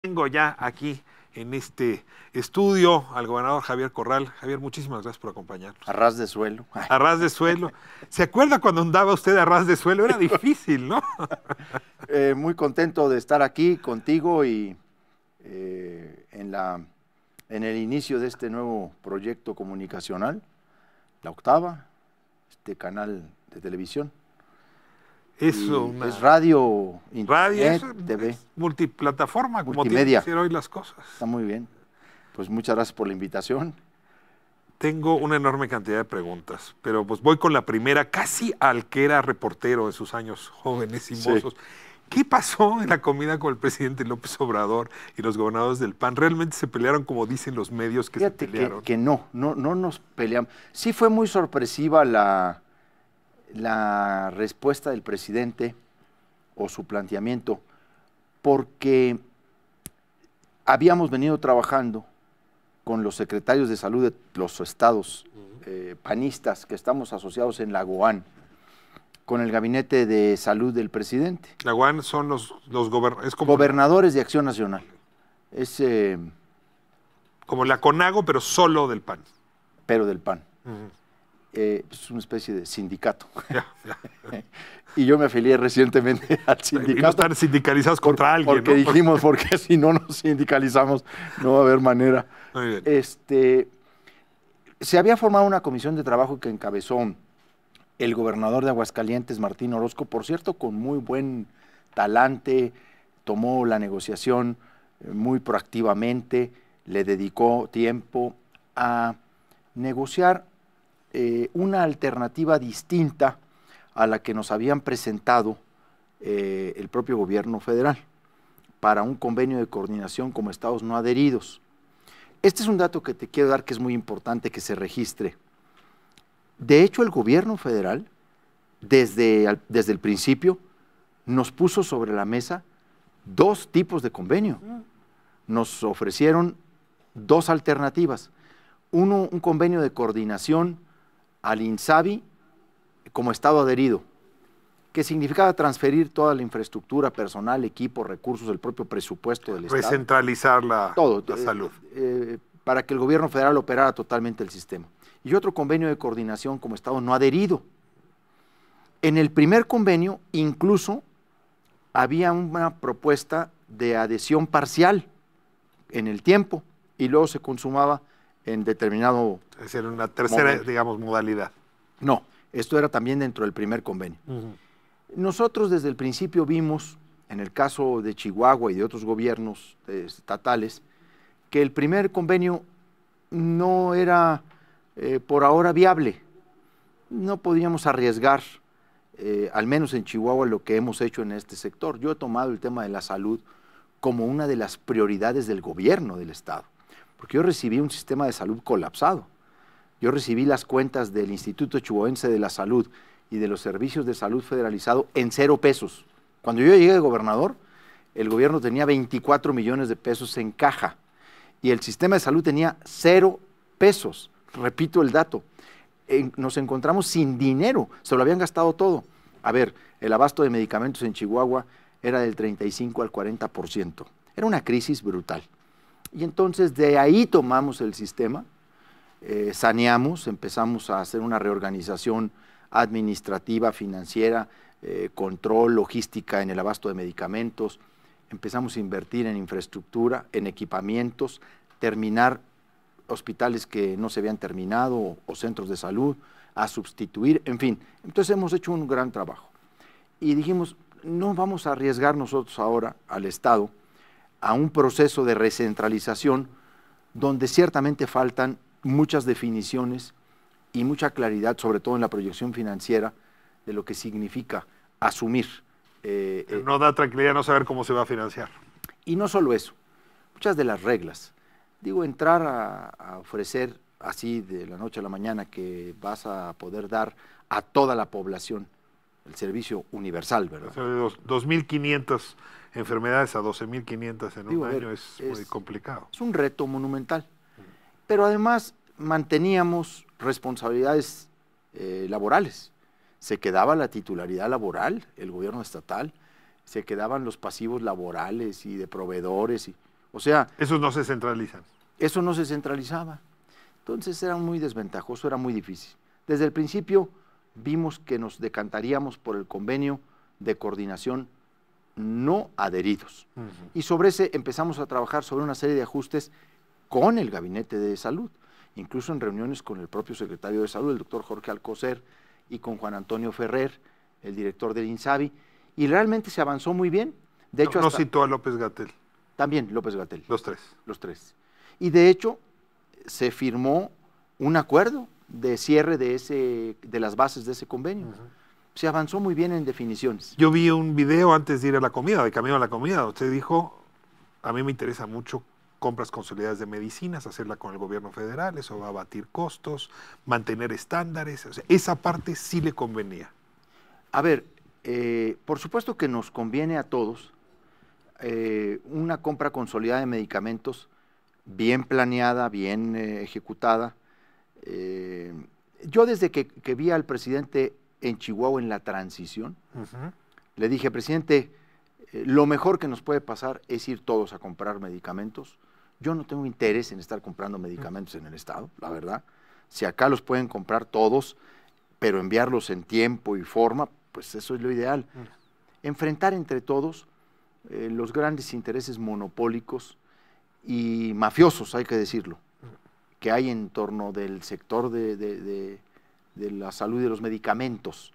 Tengo ya aquí en este estudio al gobernador Javier Corral. Javier, muchísimas gracias por acompañarnos. A ras de suelo. A ras de suelo. ¿Se acuerda cuando andaba usted a ras de suelo? Era difícil, ¿no? Muy contento de estar aquí contigo y en el inicio de este nuevo proyecto comunicacional, La Octava, este canal de televisión. Es radio, radio, internet, TV, es multiplataforma, como tienen multimedia. que ser hoy las cosas. Está muy bien. Pues muchas gracias por la invitación. Tengo una enorme cantidad de preguntas, pero pues voy con la primera, casi al que era reportero en sus años jóvenes y mozos. Sí. ¿Qué pasó en la comida con el presidente López Obrador y los gobernadores del PAN? ¿Realmente se pelearon como dicen los medios que Fíjate se pelearon? Que no nos peleamos. Sí fue muy sorpresiva la respuesta del presidente o su planteamiento, porque habíamos venido trabajando con los secretarios de salud de los estados panistas que estamos asociados en la GOAN, con el gabinete de salud del presidente. La GOAN son los gobernadores de Acción Nacional. Es como la CONAGO, pero solo del PAN. Pero del PAN. Es una especie de sindicato. Ya. Y yo me afilié recientemente al sindicato. Y no están sindicalizados contra alguien, porque ¿no? Dijimos, porque si no nos sindicalizamos, no va a haber manera. Muy bien. Se había formado una comisión de trabajo que encabezó el gobernador de Aguascalientes, Martín Orozco, por cierto, con muy buen talante, tomó la negociación muy proactivamente, le dedicó tiempo a negociar una alternativa distinta a la que nos habían presentado el propio gobierno federal para un convenio de coordinación como estados no adheridos. Este es un dato que te quiero dar que es muy importante que se registre. De hecho, el gobierno federal, desde el principio, nos puso sobre la mesa dos tipos de convenio. Nos ofrecieron dos alternativas. Uno, un convenio de coordinación al INSABI como estado adherido, que significaba transferir toda la infraestructura, personal, equipo, recursos, el propio presupuesto del Estado. Recentralizar la salud. Para que el gobierno federal operara totalmente el sistema. Y otro convenio de coordinación como estado no adherido. En el primer convenio incluso había una propuesta de adhesión parcial en el tiempo y luego se consumaba en determinado... Es decir, una tercera, digamos, modalidad. No, esto era también dentro del primer convenio. Nosotros desde el principio vimos, en el caso de Chihuahua y de otros gobiernos estatales, que el primer convenio no era por ahora viable. No podíamos arriesgar, al menos en Chihuahua, lo que hemos hecho en este sector. Yo he tomado el tema de la salud como una de las prioridades del gobierno del Estado, porque yo recibí un sistema de salud colapsado. Yo recibí las cuentas del Instituto Chihuahuense de la Salud y de los servicios de salud federalizado en 0 pesos. Cuando yo llegué de gobernador, el gobierno tenía 24 millones de pesos en caja y el sistema de salud tenía 0 pesos. Repito el dato. Nos encontramos sin dinero, se lo habían gastado todo. A ver, el abasto de medicamentos en Chihuahua era del 35 al 40%. Era una crisis brutal. Y entonces de ahí tomamos el sistema, saneamos, empezamos a hacer una reorganización administrativa, financiera, control, logística en el abasto de medicamentos, empezamos a invertir en infraestructura, en equipamientos, terminar hospitales que no se habían terminado o centros de salud, a sustituir, en fin. Entonces hemos hecho un gran trabajo. Y dijimos, no vamos a arriesgar nosotros ahora al Estado a un proceso de recentralización donde ciertamente faltan muchas definiciones y mucha claridad, sobre todo en la proyección financiera, de lo que significa asumir. No da tranquilidad no saber cómo se va a financiar. Y no solo eso, muchas de las reglas. Digo, entrar a ofrecer así de la noche a la mañana que vas a poder dar a toda la población el servicio universal, ¿verdad? O sea, de 2.500 enfermedades a 12.500 en un año es muy complicado. Es un reto monumental. Pero además manteníamos responsabilidades laborales. Se quedaba la titularidad laboral, el gobierno estatal, se quedaban los pasivos laborales y de proveedores. O sea, Esos no se centralizan. eso no se centralizaba. Entonces era muy desventajoso, era muy difícil. Desde el principio vimos que nos decantaríamos por el convenio de coordinación no adheridos. Y sobre ese empezamos a trabajar sobre una serie de ajustes con el Gabinete de Salud, incluso en reuniones con el propio secretario de Salud, el doctor Jorge Alcocer, y con Juan Antonio Ferrer, el director del INSABI, y realmente se avanzó muy bien. De hecho, No citó a López-Gatell. También López-Gatell. Los tres. Los tres. Y de hecho, se firmó un acuerdo de cierre de las bases de ese convenio. Se avanzó muy bien en definiciones. Yo vi un video antes de ir a la comida, de camino a la comida. Usted dijo, a mí me interesa mucho compras consolidadas de medicinas, hacerla con el gobierno federal, eso va a abatir costos, mantener estándares. O sea, esa parte sí le convenía. A ver, por supuesto que nos conviene a todos una compra consolidada de medicamentos bien planeada, bien ejecutada. Yo desde que vi al presidente en Chihuahua en la transición, le dije, presidente, lo mejor que nos puede pasar es ir todos a comprar medicamentos. Yo no tengo interés en estar comprando medicamentos en el Estado, la verdad. Si acá los pueden comprar todos, pero enviarlos en tiempo y forma, pues eso es lo ideal. Enfrentar entre todos los grandes intereses monopólicos y mafiosos, hay que decirlo, que hay en torno del sector de la salud y de los medicamentos,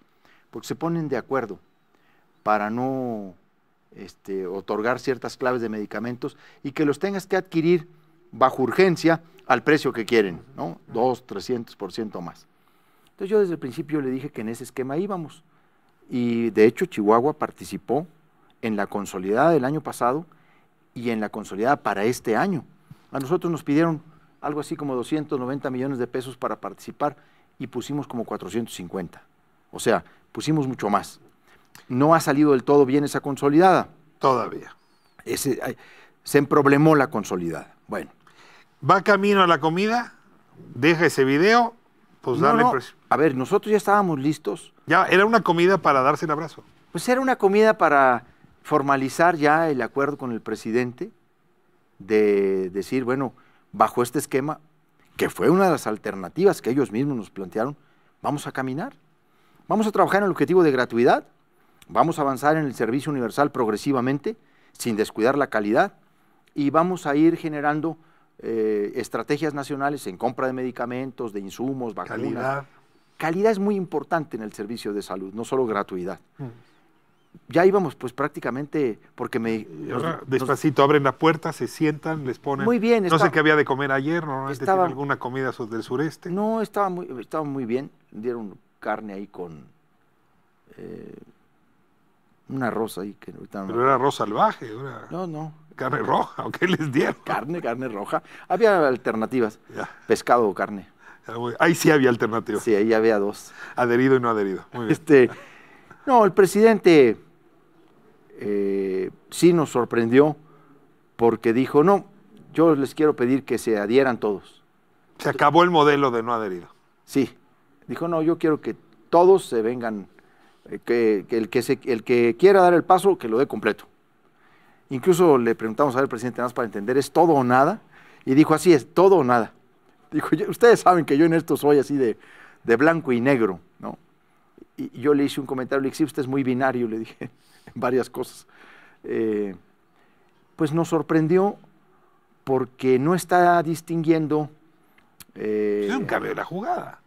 porque se ponen de acuerdo para no otorgar ciertas claves de medicamentos y que los tengas que adquirir bajo urgencia al precio que quieren, ¿no? 200-300% más. Entonces yo desde el principio le dije que en ese esquema íbamos, y de hecho Chihuahua participó en la consolidada del año pasado y en la consolidada para este año. A nosotros nos pidieron algo así como 290 millones de pesos para participar y pusimos como 450. O sea, pusimos mucho más. No ha salido del todo bien esa consolidada. Todavía. Se emproblemó la consolidada. Bueno. Va camino a la comida, deja ese video, pues darle presión. A ver, nosotros ya estábamos listos. Ya, era una comida para darse el abrazo. Pues era una comida para formalizar ya el acuerdo con el presidente de decir, bueno, bajo este esquema, que fue una de las alternativas que ellos mismos nos plantearon, vamos a caminar. Vamos a trabajar en el objetivo de gratuidad, vamos a avanzar en el servicio universal progresivamente, sin descuidar la calidad, y vamos a ir generando estrategias nacionales en compra de medicamentos, de insumos, vacunas. Calidad. Calidad es muy importante en el servicio de salud, no solo gratuidad. Ya íbamos pues prácticamente, porque despacito abren la puerta, se sientan, les ponen... Muy bien. No sé qué había de comer ayer, normalmente tiene alguna comida del sureste. No, estaba muy bien, dieron carne ahí con un arroz ahí. Pero era arroz salvaje, No. Carne roja, ¿o qué les dieron? Carne roja. Había alternativas, pescado o carne. Ahí sí había alternativas. Sí, ahí había dos. Adherido y no adherido. Muy bien. No, el presidente sí nos sorprendió porque dijo, no, yo les quiero pedir que se adhieran todos. Se acabó el modelo de no adherido. Sí, dijo, no, yo quiero que todos se vengan, que el que quiera dar el paso, que lo dé completo. Incluso le preguntamos al presidente, nada más para entender, ¿es todo o nada? Y dijo, así es, todo o nada. Dijo, ustedes saben que yo en esto soy así de blanco y negro, ¿no? Y yo le hice un comentario, le dije, sí, usted es muy binario, le dije, en varias cosas. Pues nos sorprendió porque no está distinguiendo... es un cambio de la jugada.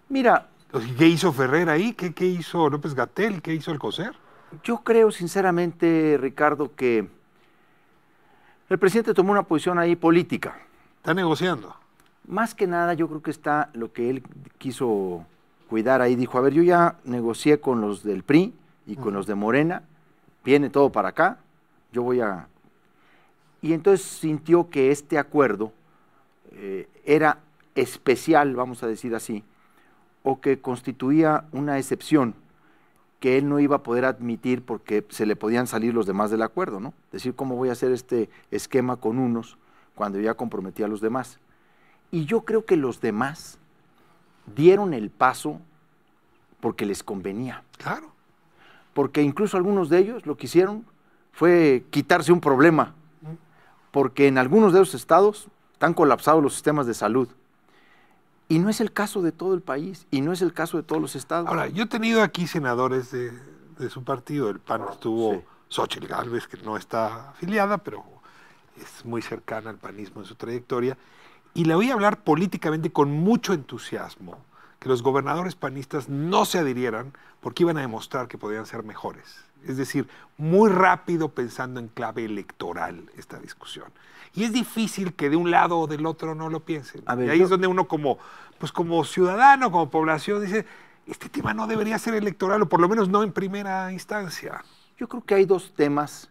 Mira... ¿Qué hizo Ferrer ahí? ¿Qué hizo López-Gatell? ¿Qué hizo Alcocer? Yo creo sinceramente, Ricardo, que el presidente tomó una posición ahí política. Está negociando. Más que nada, yo creo que está lo que él quiso cuidar ahí. Dijo, a ver, yo ya negocié con los del PRI y con los de Morena, viene todo para acá, yo voy a... Y entonces sintió que este acuerdo era especial, vamos a decir así, o que constituía una excepción que él no iba a poder admitir porque se le podían salir los demás del acuerdo, ¿no? Decir, ¿cómo voy a hacer este esquema con unos cuando ya comprometí a los demás? Y yo creo que los demás dieron el paso porque les convenía. Claro. Porque incluso algunos de ellos lo que hicieron fue quitarse un problema. porque en algunos de los estados están colapsados los sistemas de salud. Y no es el caso de todo el país, y no es el caso de todos los estados. Ahora, yo he tenido aquí senadores de su partido, el PAN estuvo Sí. Xóchitl Gálvez, que no está afiliada, pero es muy cercana al panismo en su trayectoria, y le oí hablar políticamente con mucho entusiasmo que los gobernadores panistas no se adhirieran porque iban a demostrar que podían ser mejores. Es decir, muy rápido pensando en clave electoral esta discusión. Y es difícil que de un lado o del otro no lo piensen. A ver, y ahí es donde uno como ciudadano, como población, dice, este tema no debería ser electoral, o por lo menos no en primera instancia. Yo creo que hay dos temas,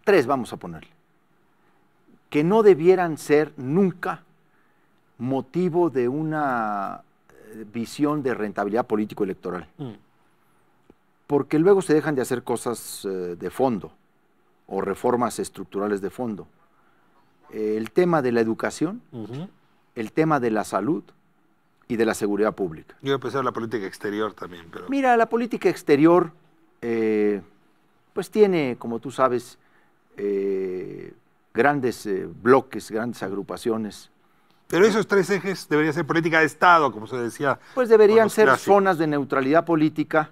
tres vamos a ponerle, que no debieran ser nunca motivo de una visión de rentabilidad político-electoral. Porque luego se dejan de hacer cosas de fondo o reformas estructurales de fondo. El tema de la educación, el tema de la salud y de la seguridad pública. Yo voy a pensar en la política exterior también. Pero... Mira, la política exterior pues tiene, como tú sabes, grandes bloques, grandes agrupaciones. Pero esos tres ejes deberían ser política de Estado, como se decía. Pues deberían con los ser clásicos. zonas de neutralidad política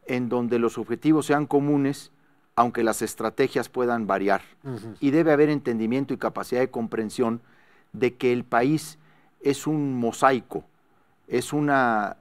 en donde los objetivos sean comunes, aunque las estrategias puedan variar. Y debe haber entendimiento y capacidad de comprensión de que el país es un mosaico, es una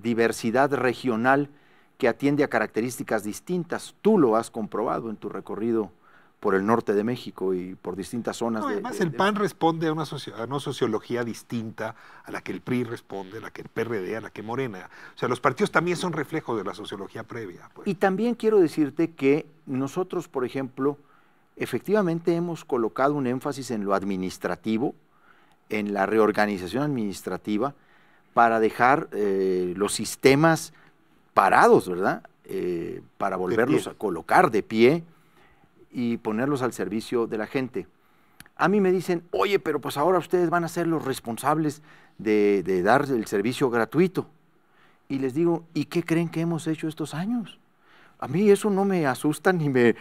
diversidad regional que atiende a características distintas. Tú lo has comprobado en tu recorrido por el norte de México y por distintas zonas. No, además, el PAN responde a una sociología distinta a la que el PRI responde, a la que el PRD, a la que Morena. O sea, los partidos también son reflejos de la sociología previa. Pues. Y también quiero decirte que nosotros, por ejemplo, efectivamente hemos colocado un énfasis en lo administrativo, en la reorganización administrativa, para dejar los sistemas parados, ¿verdad? Para volverlos a colocar de pie y ponerlos al servicio de la gente. A mí me dicen, oye, pero pues ahora ustedes van a ser los responsables de dar el servicio gratuito. Y les digo, ¿y qué creen que hemos hecho estos años? A mí eso no me asusta ni me...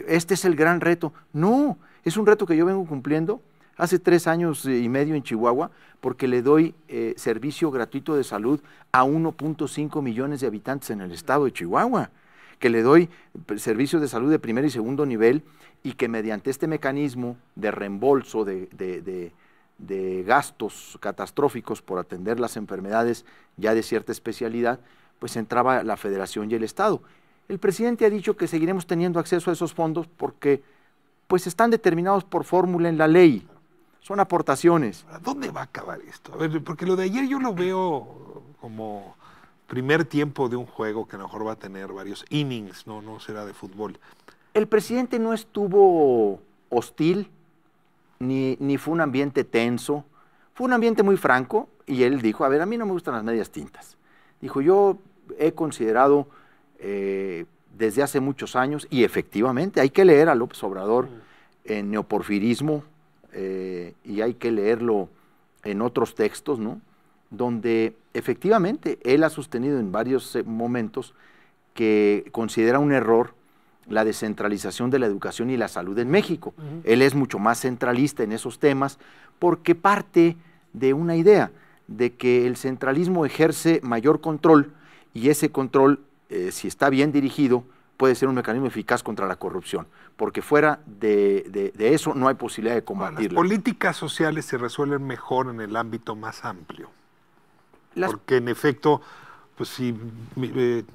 este es el gran reto. No, es un reto que yo vengo cumpliendo hace 3 años y medio en Chihuahua, porque le doy servicio gratuito de salud a 1.5 millones de habitantes en el estado de Chihuahua, que le doy servicios de salud de primer y segundo nivel y que mediante este mecanismo de reembolso de gastos catastróficos por atender las enfermedades ya de cierta especialidad, pues entraba la federación y el estado. El presidente ha dicho que seguiremos teniendo acceso a esos fondos porque pues están determinados por fórmula en la ley. Son aportaciones. ¿A dónde va a acabar esto? A ver, porque lo de ayer yo lo veo como primer tiempo de un juego que a lo mejor va a tener varios innings, no será de fútbol. El presidente no estuvo hostil, ni fue un ambiente tenso, fue un ambiente muy franco y él dijo, a ver, a mí no me gustan las medias tintas. Dijo, yo he considerado desde hace muchos años, y efectivamente hay que leer a López Obrador en neoporfirismo, y hay que leerlo en otros textos, ¿no? Donde efectivamente él ha sostenido en varios momentos que considera un error la descentralización de la educación y la salud en México. Él es mucho más centralista en esos temas porque parte de una idea de que el centralismo ejerce mayor control y ese control, si está bien dirigido, puede ser un mecanismo eficaz contra la corrupción, porque fuera de eso no hay posibilidad de combatirla. Las políticas sociales se resuelven mejor en el ámbito más amplio. Porque en efecto, pues si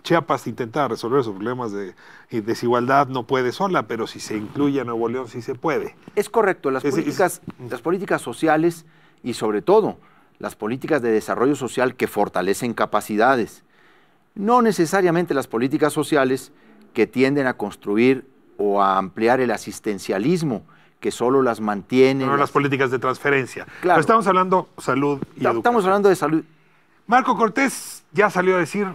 Chiapas intenta resolver sus problemas de desigualdad, no puede sola, pero si se incluye a Nuevo León, sí se puede. Es correcto, las políticas sociales y sobre todo las políticas de desarrollo social que fortalecen capacidades. No necesariamente las políticas sociales que tienden a construir o a ampliar el asistencialismo, que solo las mantienen. No las políticas de transferencia. Claro. Pero estamos hablando salud y educación. Estamos hablando de salud. Marco Cortés ya salió a decir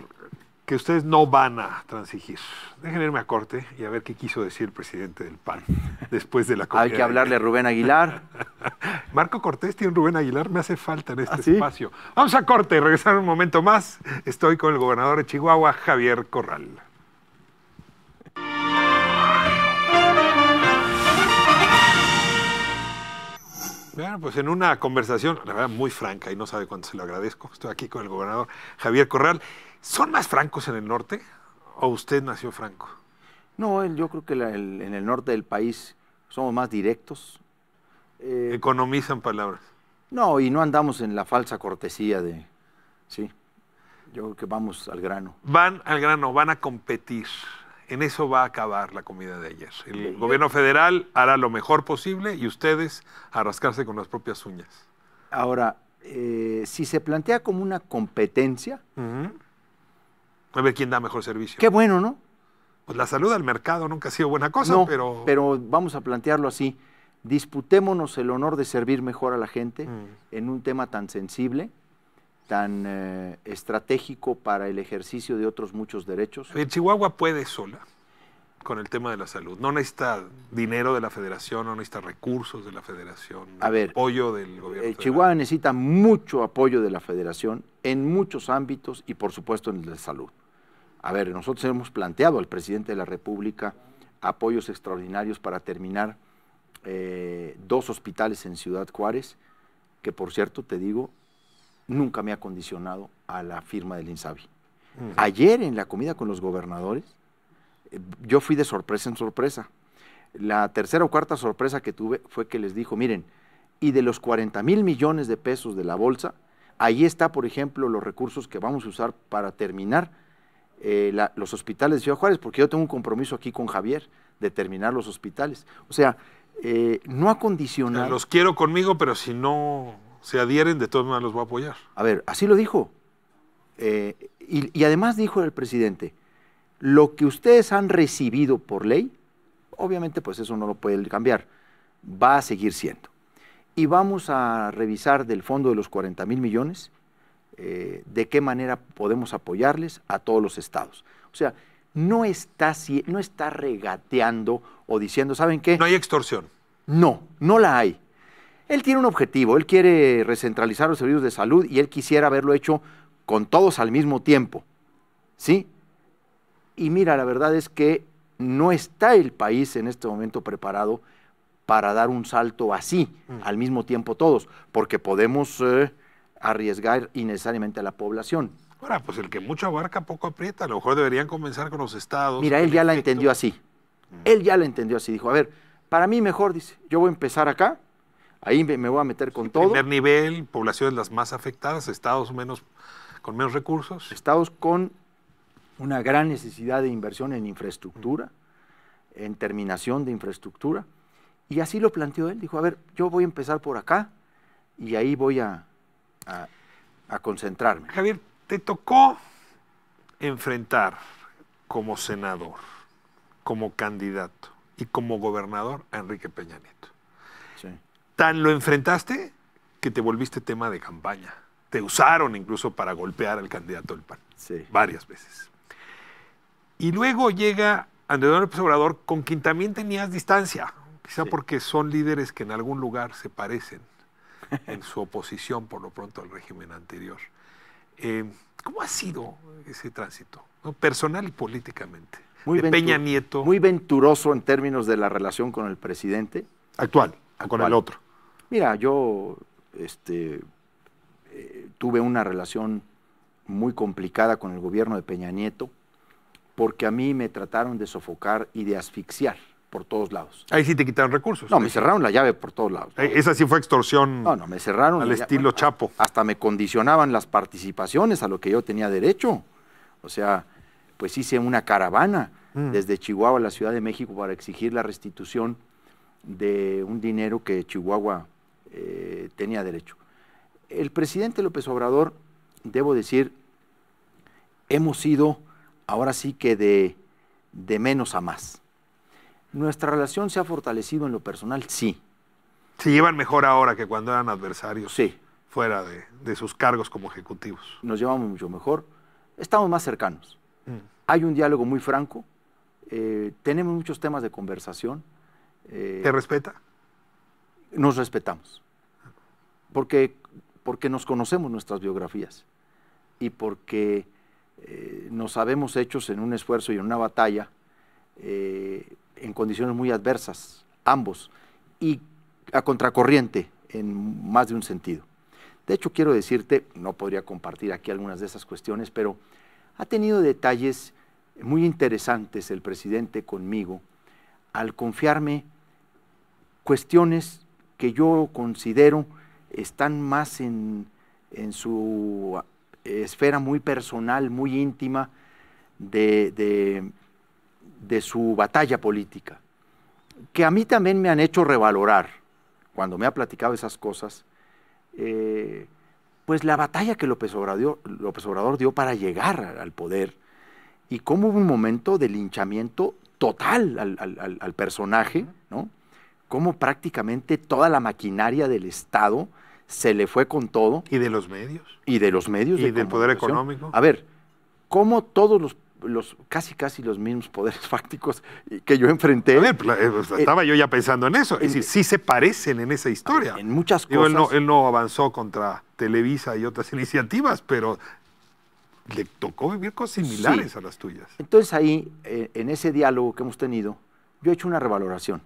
que ustedes no van a transigir. Déjenme irme a corte y a ver qué quiso decir el presidente del PAN después de la comida. Hay que hablarle a Rubén Aguilar. Marco Cortés tiene un Rubén Aguilar, me hace falta en este espacio. Vamos a corte, regresar un momento más. Estoy con el gobernador de Chihuahua, Javier Corral. Bueno, pues en una conversación, la verdad, muy franca, y no sabe cuánto se lo agradezco, estoy aquí con el gobernador Javier Corral. ¿Son más francos en el norte o usted nació franco? No, yo creo que en el norte del país somos más directos. Economizan palabras. No, y no andamos en la falsa cortesía de... Sí, yo creo que vamos al grano. Van al grano, van a competir. En eso va a acabar la comida de ayer. El gobierno federal hará lo mejor posible y ustedes a rascarse con las propias uñas. Ahora, si se plantea como una competencia... A ver quién da mejor servicio. Qué bueno, ¿no? Pues la salud al mercado nunca ha sido buena cosa, no, pero vamos a plantearlo así. Disputémonos el honor de servir mejor a la gente en un tema tan sensible, tan estratégico para el ejercicio de otros muchos derechos. A ver, Chihuahua puede sola con el tema de la salud. No necesita dinero de la federación, no necesita recursos de la federación, apoyo del gobierno federal. Chihuahua necesita mucho apoyo de la federación en muchos ámbitos y por supuesto en el de salud. A ver, nosotros hemos planteado al presidente de la República apoyos extraordinarios para terminar 2 hospitales en Ciudad Juárez, que por cierto, te digo, nunca me ha condicionado a la firma del INSABI. Ayer en la comida con los gobernadores, yo fui de sorpresa en sorpresa. La tercera o cuarta sorpresa que tuve fue que les dijo, miren, y de los 40,000 millones de pesos de la bolsa, ahí está, por ejemplo, los recursos que vamos a usar para terminar los hospitales de Ciudad Juárez, porque yo tengo un compromiso aquí con Javier de terminar los hospitales. O sea, no ha condicionado... O sea, los quiero conmigo, pero si no se adhieren, de todas maneras los voy a apoyar. A ver, así lo dijo. Y además dijo el presidente, lo que ustedes han recibido por ley, obviamente pues eso no lo puede cambiar, va a seguir siendo. Y vamos a revisar del fondo de los 40,000 millones, de qué manera podemos apoyarles a todos los estados. O sea, no está regateando o diciendo, ¿saben qué? No hay extorsión. No, no la hay. Él tiene un objetivo, él quiere recentralizar los servicios de salud y él quisiera haberlo hecho con todos al mismo tiempo, ¿sí? Y mira, la verdad es que no está el país en este momento preparado para dar un salto así, al mismo tiempo todos, porque podemos arriesgar innecesariamente a la población. Ahora, pues el que mucho abarca, poco aprieta. A lo mejor deberían comenzar con los estados. Mira, él ya la entendió así. Él ya la entendió así. Dijo, a ver, para mí mejor, dice, yo voy a empezar acá, ahí me voy a meter con todo. Primer nivel, poblaciones las más afectadas, estados con menos recursos. Estados con una gran necesidad de inversión en infraestructura, en terminación de infraestructura. Y así lo planteó él. Dijo, a ver, yo voy a empezar por acá y ahí voy a concentrarme. Javier, te tocó enfrentar como senador, como candidato y como gobernador a Enrique Peña Nieto. Sí. Tan lo enfrentaste que te volviste tema de campaña. Te usaron incluso para golpear al candidato del PAN. Sí. Varias veces. Y luego llega Andrés Manuel López Obrador, con quien también tenías distancia, quizá porque son líderes que en algún lugar se parecen en su oposición, por lo pronto, al régimen anterior. ¿Cómo ha sido ese tránsito, ¿no? Personal y políticamente? Peña Nieto. Muy venturoso en términos de la relación con el presidente. Actual. Con el otro. Mira, yo tuve una relación muy complicada con el gobierno de Peña Nieto, porque a mí me trataron de sofocar y de asfixiar por todos lados. Ahí sí te quitaron recursos. No, me cerraron la llave por todos lados. Esa sí fue extorsión. No, me cerraron al estilo Chapo. Hasta me condicionaban las participaciones a lo que yo tenía derecho. O sea, pues hice una caravana desde Chihuahua a la Ciudad de México para exigir la restitución de un dinero que Chihuahua tenía derecho. El presidente López Obrador, debo decir, hemos ido ahora sí que de menos a más. ¿Nuestra relación se ha fortalecido en lo personal? Sí. ¿Se llevan mejor ahora que cuando eran adversarios? Sí. Fuera de sus cargos como ejecutivos. Nos llevamos mucho mejor. Estamos más cercanos. Hay un diálogo muy franco. Tenemos muchos temas de conversación. ¿Te respeta? Nos respetamos. Porque nos conocemos nuestras biografías. Y porque nos sabemos hechos en un esfuerzo y en una batalla en condiciones muy adversas, ambos, y a contracorriente en más de un sentido. De hecho, quiero decirte, no podría compartir aquí algunas de esas cuestiones, pero ha tenido detalles muy interesantes el presidente conmigo al confiarme cuestiones que yo considero están más en su esfera muy personal, muy íntima de su batalla política, que a mí también me han hecho revalorar, cuando me ha platicado esas cosas, pues la batalla que López Obrador dio para llegar al poder, y cómo hubo un momento de linchamiento total al personaje, ¿no? Cómo prácticamente toda la maquinaria del Estado se le fue con todo. ¿Y de los medios? Y de los medios. ¿Y del poder económico? A ver, cómo todos casi los mismos poderes fácticos que yo enfrenté. A ver, estaba yo ya pensando en eso. Es decir, sí se parecen en esa historia. En muchas cosas. Digo, él no avanzó contra Televisa y otras iniciativas, pero le tocó vivir cosas similares a las tuyas. Entonces ahí, en ese diálogo que hemos tenido, yo he hecho una revaloración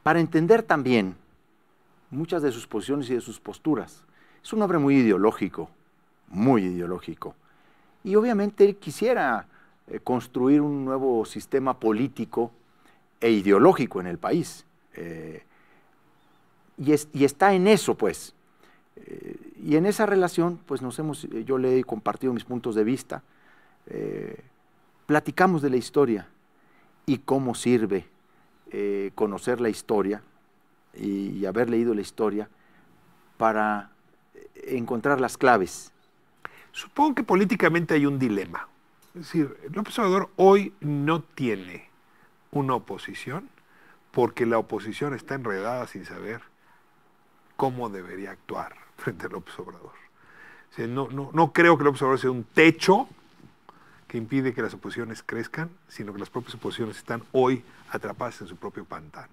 para entender también muchas de sus posiciones y de sus posturas. Es un hombre muy ideológico, y obviamente él quisiera construir un nuevo sistema político e ideológico en el país. Y está en eso, pues. Y en esa relación, pues yo le he compartido mis puntos de vista, platicamos de la historia y cómo sirve conocer la historia y haber leído la historia para encontrar las claves. Supongo que políticamente hay un dilema. Es decir, López Obrador hoy no tiene una oposición porque la oposición está enredada sin saber cómo debería actuar frente a López Obrador. O sea, no creo que López Obrador sea un techo que impide que las oposiciones crezcan, sino que las propias oposiciones están hoy atrapadas en su propio pantano.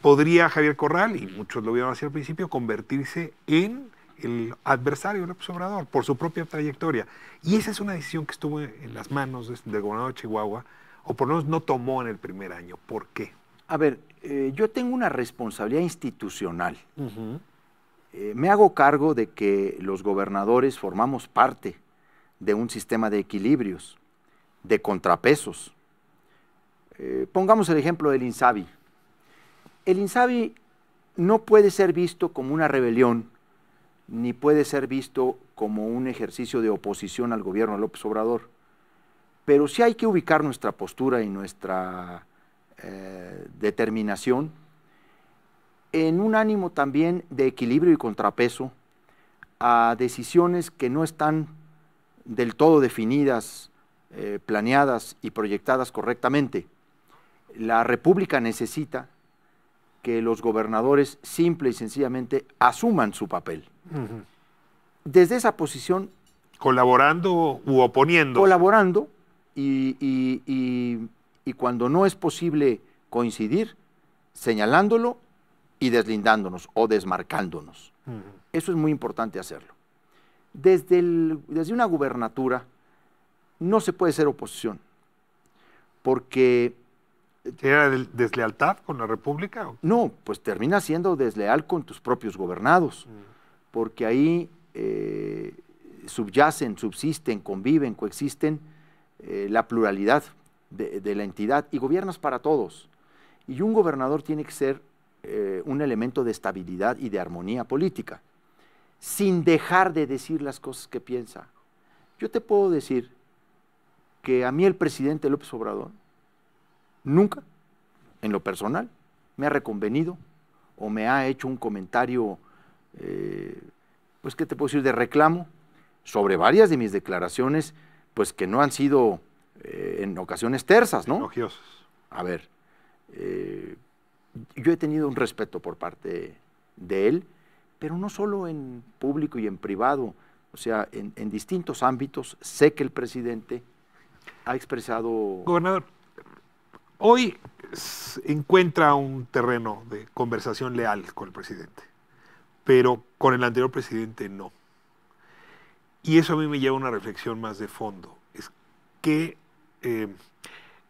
Podría Javier Corral, y muchos lo vieron así al principio, convertirse en el adversario de López Obrador por su propia trayectoria. Y esa es una decisión que estuvo en las manos del gobernador de Chihuahua, o por lo menos no tomó en el primer año. ¿Por qué? A ver, yo tengo una responsabilidad institucional. Me hago cargo de que los gobernadores formamos parte de un sistema de equilibrios, de contrapesos. Pongamos el ejemplo del INSABI. El INSABI no puede ser visto como una rebelión, ni puede ser visto como un ejercicio de oposición al gobierno de López Obrador, pero sí hay que ubicar nuestra postura y nuestra determinación en un ánimo también de equilibrio y contrapeso a decisiones que no están del todo definidas, planeadas y proyectadas correctamente. La República necesita que los gobernadores simple y sencillamente asuman su papel. Desde esa posición... ¿Colaborando u oponiendo? Colaborando y cuando no es posible coincidir, señalándolo y deslindándonos o desmarcándonos. Eso es muy importante hacerlo. Desde una gubernatura no se puede ser oposición, porque... ¿Era deslealtad con la República? No, pues termina siendo desleal con tus propios gobernados, porque ahí subyacen, subsisten, conviven, coexisten la pluralidad de la entidad y gobiernas para todos. Y un gobernador tiene que ser un elemento de estabilidad y de armonía política, sin dejar de decir las cosas que piensa. Yo te puedo decir que a mí el presidente López Obrador nunca, en lo personal, me ha reconvenido o me ha hecho un comentario, pues, ¿qué te puedo decir?, de reclamo sobre varias de mis declaraciones, pues, que no han sido en ocasiones tersas, ¿no? Elogiosas. A ver, yo he tenido un respeto por parte de él, pero no solo en público y en privado, o sea, en distintos ámbitos. Sé que el presidente ha expresado... Gobernador, hoy encuentra un terreno de conversación leal con el presidente, pero con el anterior presidente no. Y eso a mí me lleva a una reflexión más de fondo. Es qué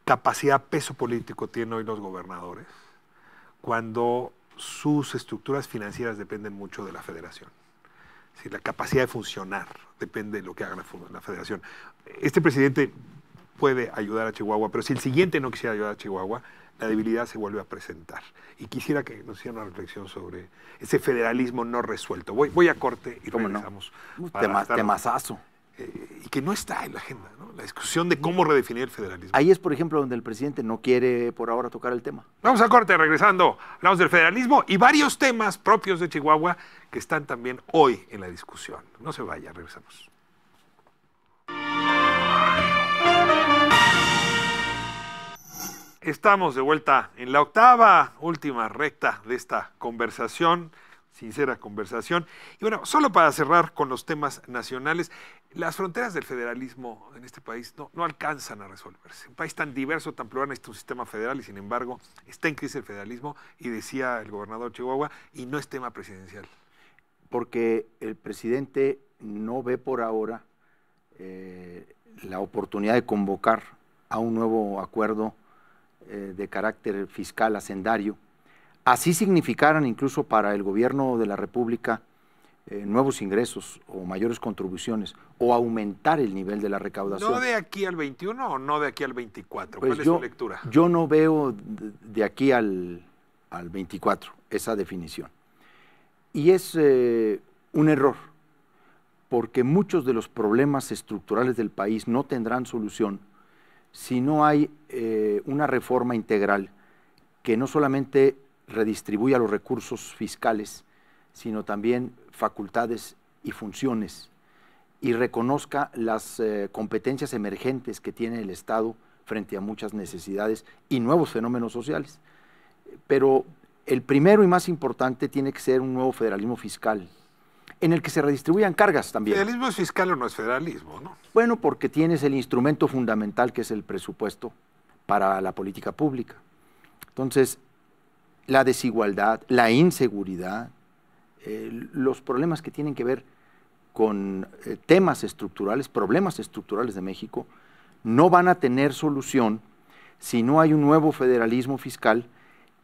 capacidad, peso político tienen hoy los gobernadores cuando sus estructuras financieras dependen mucho de la federación. Sí, la capacidad de funcionar depende de lo que haga la federación. Este presidente puede ayudar a Chihuahua, pero si el siguiente no quisiera ayudar a Chihuahua, la debilidad se vuelve a presentar. Y quisiera que nos hicieran una reflexión sobre ese federalismo no resuelto. Voy a corte y regresamos. Temazazo. Y que no está en la agenda, ¿no? La discusión de cómo redefinir el federalismo. Ahí es, por ejemplo, donde el presidente no quiere por ahora tocar el tema. Vamos a corte, regresando. Hablamos del federalismo y varios temas propios de Chihuahua que están también hoy en la discusión. No se vaya, regresamos. Estamos de vuelta en la octava, última recta de esta conversación, sincera conversación. Y bueno, solo para cerrar con los temas nacionales, las fronteras del federalismo en este país no alcanzan a resolverse. Un país tan diverso, tan plural, necesita un sistema federal y sin embargo está en crisis el federalismo y decía el gobernador de Chihuahua, y no es tema presidencial. Porque el presidente no ve por ahora la oportunidad de convocar a un nuevo acuerdo de carácter fiscal hacendario, así significaran incluso para el gobierno de la República nuevos ingresos o mayores contribuciones o aumentar el nivel de la recaudación. ¿No de aquí al 21 o no de aquí al 24? Pues ¿Cuál es su lectura? Yo no veo de aquí al 24 esa definición. Y es un error, porque muchos de los problemas estructurales del país no tendrán solución si no hay una reforma integral que no solamente redistribuya los recursos fiscales, sino también facultades y funciones, y reconozca las competencias emergentes que tiene el Estado frente a muchas necesidades y nuevos fenómenos sociales. Pero el primero y más importante tiene que ser un nuevo federalismo fiscal, en el que se redistribuyan cargas también. ¿Federalismo es fiscal o no es federalismo, no? Bueno, porque tienes el instrumento fundamental que es el presupuesto para la política pública. Entonces, la desigualdad, la inseguridad, los problemas que tienen que ver con temas estructurales, problemas estructurales de México, no van a tener solución si no hay un nuevo federalismo fiscal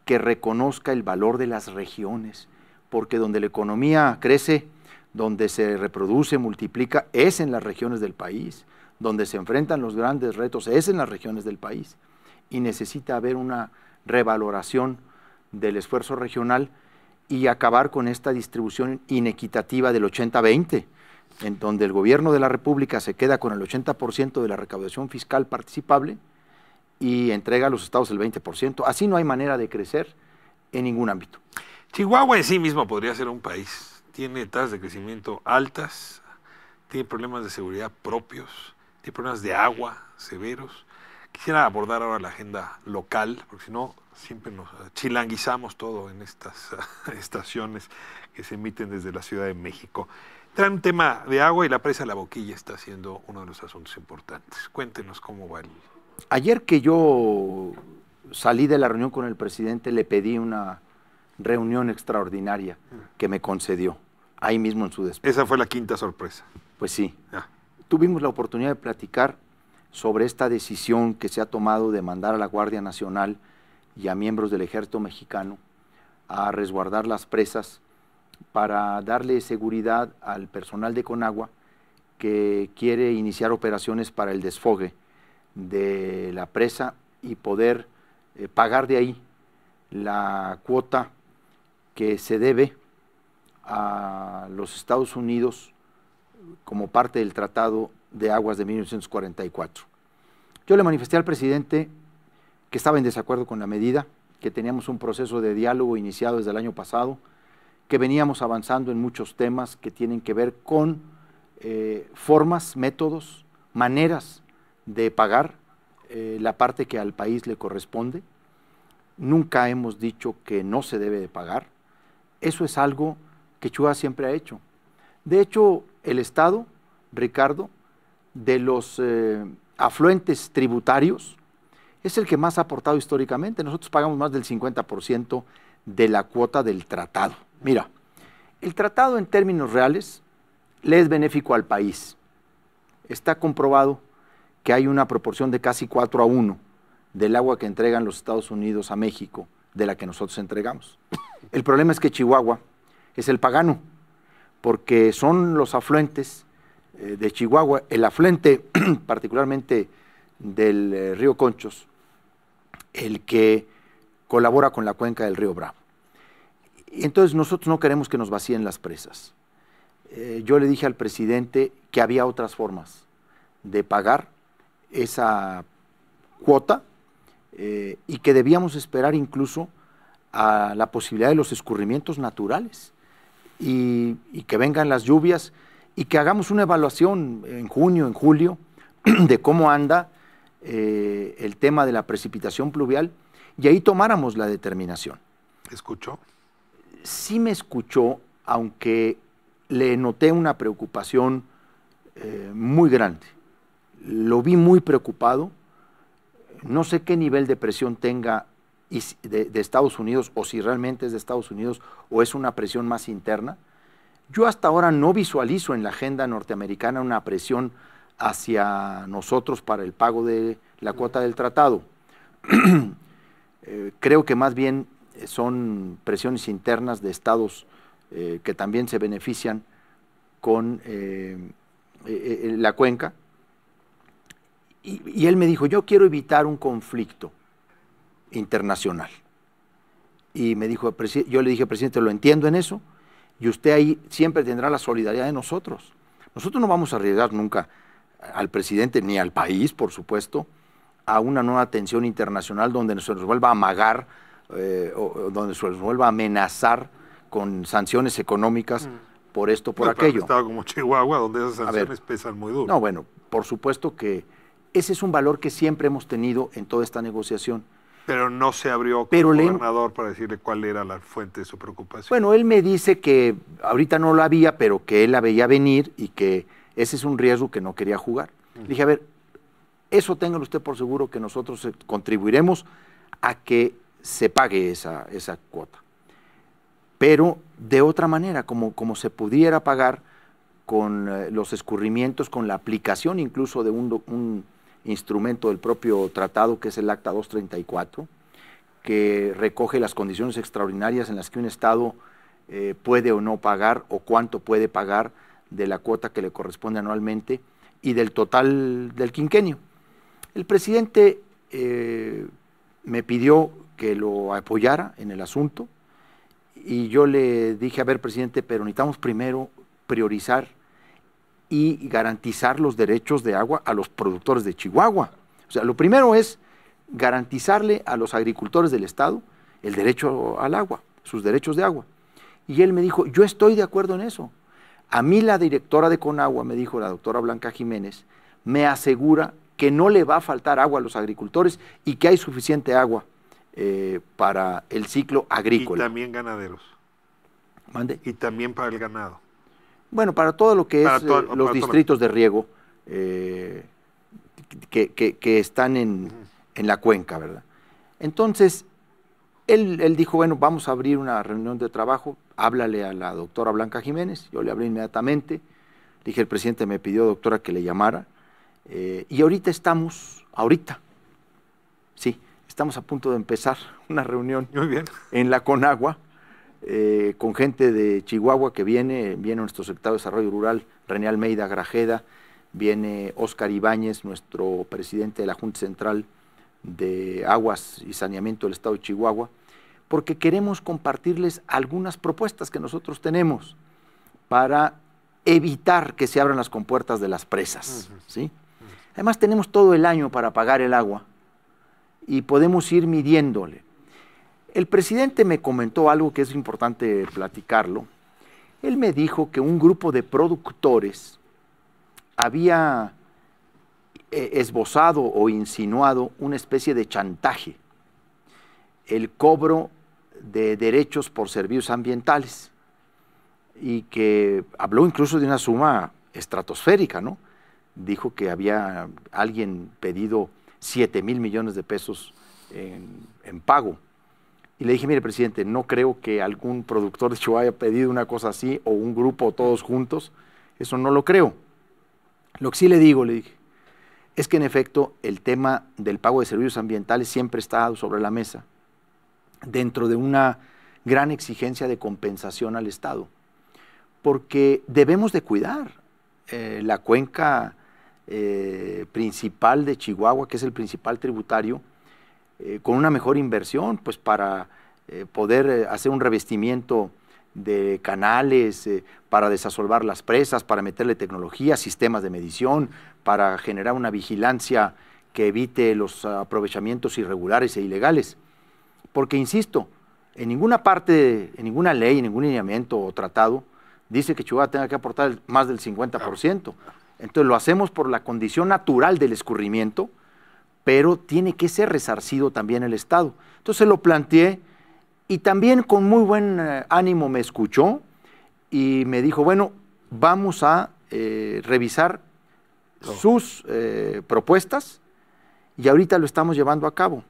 que reconozca el valor de las regiones, porque donde la economía crece, donde se reproduce, multiplica, es en las regiones del país, donde se enfrentan los grandes retos, es en las regiones del país, y necesita haber una revaloración del esfuerzo regional y acabar con esta distribución inequitativa del 80-20, en donde el gobierno de la República se queda con el 80% de la recaudación fiscal participable y entrega a los estados el 20%. Así no hay manera de crecer en ningún ámbito. Chihuahua en sí mismo podría ser un país. Tiene tasas de crecimiento altas, tiene problemas de seguridad propios, tiene problemas de agua severos. Quisiera abordar ahora la agenda local, porque si no, siempre nos chilanguizamos todo en estas estaciones que se emiten desde la Ciudad de México. Trae un tema de agua y la presa La Boquilla está siendo uno de los asuntos importantes. Cuéntenos cómo va el... Ayer que yo salí de la reunión con el presidente, le pedí una reunión extraordinaria que me concedió, ahí mismo en su despacho. Esa fue la quinta sorpresa. Pues sí. Tuvimos la oportunidad de platicar sobre esta decisión que se ha tomado de mandar a la Guardia Nacional y a miembros del Ejército Mexicano a resguardar las presas para darle seguridad al personal de Conagua que quiere iniciar operaciones para el desfogue de la presa y poder pagar de ahí la cuota que se debe a los Estados Unidos como parte del Tratado de Aguas de 1944. Yo le manifesté al presidente que estaba en desacuerdo con la medida, que teníamos un proceso de diálogo iniciado desde el año pasado, que veníamos avanzando en muchos temas que tienen que ver con formas, métodos, maneras de pagar la parte que al país le corresponde. Nunca hemos dicho que no se debe de pagar. Eso es algo que Chihuahua siempre ha hecho. De hecho, el Estado, Ricardo, de los afluentes tributarios, es el que más ha aportado históricamente. Nosotros pagamos más del 50% de la cuota del tratado. Mira, el tratado en términos reales le es benéfico al país. Está comprobado que hay una proporción de casi 4-1 del agua que entregan los Estados Unidos a México de la que nosotros entregamos. El problema es que Chihuahua es el pagano, porque son los afluentes de Chihuahua, el afluente particularmente del río Conchos, el que colabora con la cuenca del río Bravo. Entonces nosotros no queremos que nos vacíen las presas. Yo le dije al presidente que había otras formas de pagar esa cuota y que debíamos esperar incluso a la posibilidad de los escurrimientos naturales y que vengan las lluvias y que hagamos una evaluación en junio, en julio, de cómo anda el tema de la precipitación pluvial y ahí tomáramos la determinación. ¿Escuchó? Sí me escuchó, aunque le noté una preocupación muy grande. Lo vi muy preocupado. No sé qué nivel de presión tenga de Estados Unidos, o si realmente es de Estados Unidos o es una presión más interna. Yo hasta ahora no visualizo en la agenda norteamericana una presión hacia nosotros para el pago de la cuota del tratado. Creo que más bien son presiones internas de estados que también se benefician con la cuenca. Y él me dijo, yo quiero evitar un conflicto internacional. Y me dijo, yo le dije, presidente, lo entiendo en eso, y usted ahí siempre tendrá la solidaridad de nosotros. Nosotros no vamos a arriesgar nunca al presidente ni al país, por supuesto, a una nueva tensión internacional donde se nos vuelva a amagar o donde se nos vuelva a amenazar con sanciones económicas por esto, por aquello. Un estado como Chihuahua, donde esas sanciones pesan muy duro. No, bueno, por supuesto que ese es un valor que siempre hemos tenido en toda esta negociación. Pero no se abrió con el gobernador para decirle cuál era la fuente de su preocupación. Bueno, él me dice que ahorita no lo había, pero que él la veía venir y que ese es un riesgo que no quería jugar. Le dije, a ver, eso téngalo usted por seguro que nosotros contribuiremos a que se pague esa cuota. Pero de otra manera, como se pudiera pagar con los escurrimientos, con la aplicación incluso de un instrumento del propio tratado, que es el Acta 234, que recoge las condiciones extraordinarias en las que un Estado puede o no pagar, o cuánto puede pagar de la cuota que le corresponde anualmente y del total del quinquenio. El presidente me pidió que lo apoyara en el asunto y yo le dije, a ver, presidente, pero necesitamos primero priorizar y garantizar los derechos de agua a los productores de Chihuahua. O sea, lo primero es garantizarle a los agricultores del Estado el derecho al agua, sus derechos de agua. Y él me dijo, yo estoy de acuerdo en eso. A mí la directora de Conagua, me dijo la doctora Blanca Jiménez, me asegura que no le va a faltar agua a los agricultores y que hay suficiente agua para el ciclo agrícola. Y también ganaderos. ¿Mande? Y también para el ganado. Bueno, para todo lo que es los distritos de riego que están en la cuenca, ¿verdad? Entonces, él dijo, bueno, vamos a abrir una reunión de trabajo, háblale a la doctora Blanca Jiménez. Yo le hablé inmediatamente, le dije, el presidente me pidió, doctora, que le llamara, y ahorita estamos a punto de empezar una reunión en la Conagua, con gente de Chihuahua que viene nuestro secretario de Desarrollo Rural, René Almeida Grajeda, viene Óscar Ibáñez, nuestro presidente de la Junta Central de Aguas y Saneamiento del Estado de Chihuahua, porque queremos compartirles algunas propuestas que nosotros tenemos para evitar que se abran las compuertas de las presas, ¿sí? Además tenemos todo el año para pagar el agua y podemos ir midiéndole. El presidente me comentó algo que es importante platicarlo. Él me dijo que un grupo de productores había esbozado o insinuado una especie de chantaje, el cobro de derechos por servicios ambientales, y que habló incluso de una suma estratosférica, ¿no? Dijo que había alguien pedido 7,000 millones de pesos en pago. Y le dije, mire, presidente, no creo que algún productor de Chihuahua haya pedido una cosa así, o un grupo todos juntos, eso no lo creo. Lo que sí le digo, le dije, es que en efecto el tema del pago de servicios ambientales siempre está sobre la mesa. dentro de una gran exigencia de compensación al Estado, porque debemos de cuidar la cuenca principal de Chihuahua, que es el principal tributario, con una mejor inversión, pues para poder hacer un revestimiento de canales, para desasolvar las presas, para meterle tecnología, sistemas de medición, para generar una vigilancia que evite los aprovechamientos irregulares e ilegales. Porque, insisto, en ninguna parte, en ninguna ley, en ningún lineamiento o tratado, dice que Chihuahua tenga que aportar más del 50%. Entonces lo hacemos por la condición natural del escurrimiento, pero tiene que ser resarcido también el Estado. Entonces lo planteé y también con muy buen ánimo me escuchó y me dijo, bueno, vamos a revisar sus propuestas y ahorita lo estamos llevando a cabo.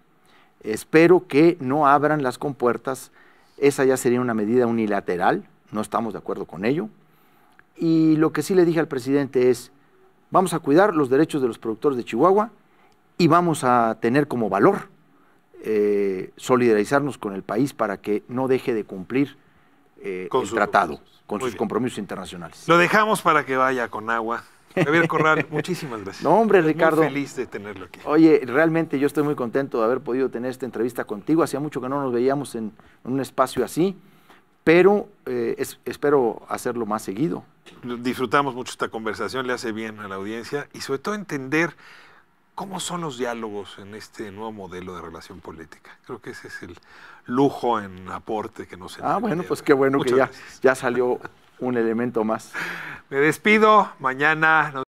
Espero que no abran las compuertas, esa ya sería una medida unilateral, no estamos de acuerdo con ello. Y lo que sí le dije al presidente es, vamos a cuidar los derechos de los productores de Chihuahua y vamos a tener como valor solidarizarnos con el país para que no deje de cumplir el tratado, con sus compromisos internacionales. Lo dejamos para que vaya con agua. Javier Corral, muchísimas gracias. No, hombre, Ricardo. Muy feliz de tenerlo aquí. Oye, realmente yo estoy muy contento de haber podido tener esta entrevista contigo. Hacía mucho que no nos veíamos en un espacio así, pero espero hacerlo más seguido. Disfrutamos mucho esta conversación, le hace bien a la audiencia y sobre todo entender cómo son los diálogos en este nuevo modelo de relación política. Creo que ese es el lujo en aporte que nos entrega. Bueno, pues qué bueno. Muchas que ya salió un elemento más. Me despido, mañana